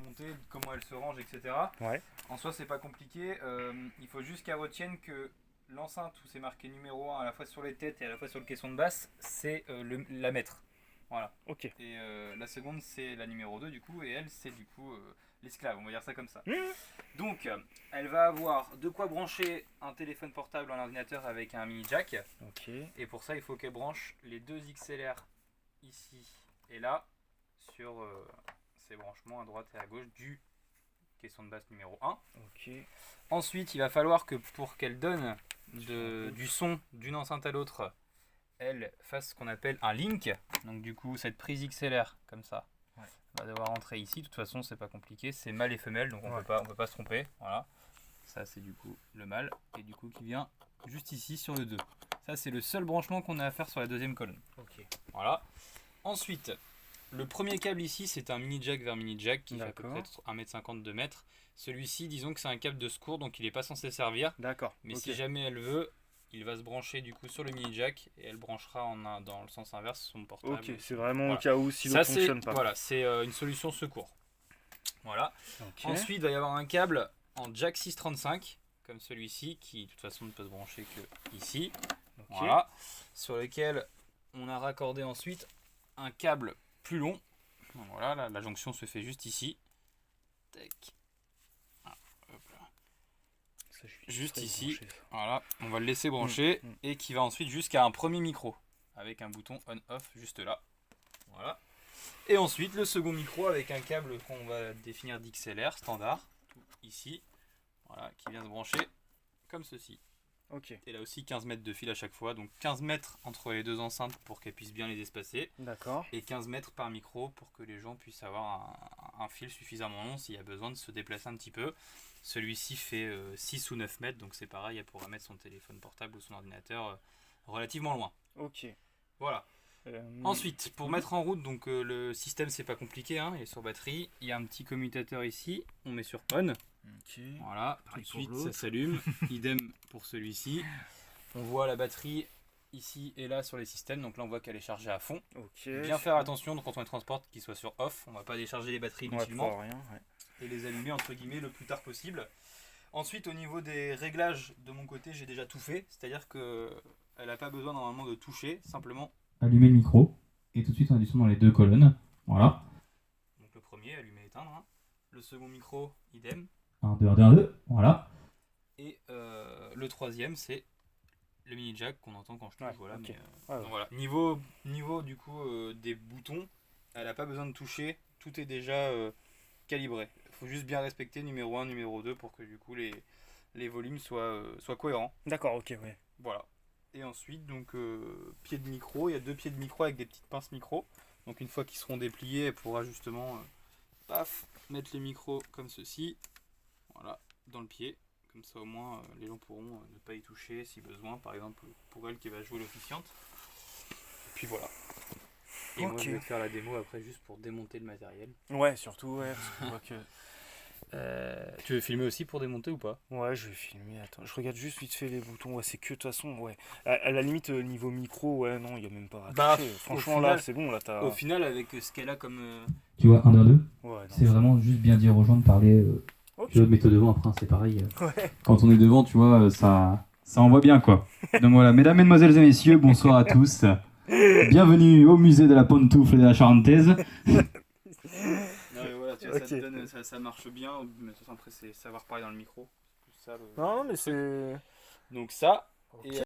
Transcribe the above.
monter, comment elle se range, etc. Ouais. En soi, c'est pas compliqué. Il faut juste qu'elle retienne que l'enceinte où c'est marqué numéro 1 à la fois sur les têtes et à la fois sur le caisson de basse, c'est la maître. Voilà. Ok. Et la seconde, c'est la numéro 2 du coup, et elle, c'est du coup l'esclave, on va dire ça comme ça. Donc, elle va avoir de quoi brancher un téléphone portable, un ordinateur avec un mini jack. Ok. Et pour ça, il faut qu'elle branche les deux XLR ici et là sur ces branchements à droite et à gauche du caisson de basse numéro 1. Ok. Ensuite, il va falloir que pour qu'elle donne du son d'une enceinte à l'autre, elle fasse ce qu'on appelle un link. Donc du coup, cette prise XLR, comme ça, va devoir rentrer ici. De toute façon, c'est pas compliqué, c'est mâle et femelle, donc on peut pas se tromper. Voilà. Ça, c'est du coup le mâle, et du coup qui vient juste ici sur le 2. Ça, c'est le seul branchement qu'on a à faire sur la deuxième colonne. Ok. Voilà. Ensuite, le premier câble ici, c'est un mini jack vers mini jack qui fait à peu près 1,50 m, 2 m. Celui-ci, disons que c'est un câble de secours, donc il n'est pas censé servir. D'accord. Mais si jamais elle veut, il va se brancher du coup sur le mini jack et elle branchera dans le sens inverse son portable. Ok, c'est vraiment au cas où si l'autre fonctionne pas. Voilà, c'est une solution secours. Voilà. Okay. Ensuite, il va y avoir un câble en jack 635, comme celui-ci, qui de toute façon ne peut se brancher que ici. Okay. Voilà. Sur lequel on a raccordé ensuite un câble plus long. Donc voilà, la jonction se fait juste ici. Tac. Ah, hop là. Ça, juste ici. Voilà, on va le laisser brancher et qui va ensuite jusqu'à un premier micro avec un bouton on-off juste là. Voilà. Et ensuite le second micro avec un câble qu'on va définir d'XLR standard, tout ici. Voilà, qui vient se brancher comme ceci. Ok. Et là aussi 15 mètres de fil à chaque fois, donc 15 mètres entre les deux enceintes pour qu'elles puissent bien les espacer. D'accord. Et 15 mètres par micro pour que les gens puissent avoir un fil suffisamment long s'il y a besoin de se déplacer un petit peu. Celui-ci fait 6 ou 9 mètres, donc c'est pareil, elle pourra mettre son téléphone portable ou son ordinateur relativement loin. Ok. Voilà. Ensuite, pour mettre en route, donc le système c'est pas compliqué, hein, il est sur batterie, il y a un petit commutateur ici, on met sur on. Okay. Voilà, tout de suite ça s'allume, idem pour celui-ci. On voit la batterie ici et là sur les systèmes, donc là on voit qu'elle est chargée à fond. Okay, bien faire attention quand on les transporte qu'il soit sur off, on va pas décharger les batteries inutilement et les allumer entre guillemets le plus tard possible. Ensuite au niveau des réglages de mon côté j'ai déjà tout fait, c'est-à-dire que elle n'a pas besoin normalement de toucher, simplement allumer le micro et tout de suite on a du son dans les deux colonnes. Voilà. Donc le premier, allumer, éteindre. Hein. Le second micro, idem. 1, 2, 1, 2, 1, 2. Voilà. Et le troisième, c'est le mini jack qu'on entend quand je touche. Voilà. Okay. Donc voilà. Niveau du coup des boutons, elle n'a pas besoin de toucher. Tout est déjà calibré. Il faut juste bien respecter numéro 1, numéro 2 pour que du coup les volumes soient cohérents. D'accord, ok, ouais. Voilà. Et ensuite, donc, pied de micro, il y a deux pieds de micro avec des petites pinces micro. Donc une fois qu'ils seront dépliés, elle pourra justement paf, mettre les micros comme ceci. Voilà, dans le pied. Comme ça au moins les gens pourront ne pas y toucher si besoin, par exemple pour elle qui va jouer l'officiante. Et puis voilà. Et moi je vais faire la démo après juste pour démonter le matériel. Ouais, surtout, ouais, parce qu'on voit que... Tu veux filmer aussi pour démonter ou pas? Ouais, je vais filmer. Attends, je regarde juste vite fait les boutons. Ouais, c'est que de toute façon, ouais. À la limite, niveau micro, ouais, non, il n'y a même pas à toucher. Franchement, final, là, c'est bon. Là, au final, avec ce qu'elle a comme. Tu vois, 1, 2, 2, ouais, c'est vraiment juste bien dire aux gens de parler. Tu mets toi devant, après, c'est pareil. Ouais. Quand on est devant, tu vois, ça envoie bien, quoi. Donc voilà, mesdames, mesdemoiselles et messieurs, bonsoir à tous. Bienvenue au musée de la pantoufle et de la charentaise. Ça marche bien, mais après c'est savoir parler dans le micro. Non, mais c'est... Donc ça, okay. Et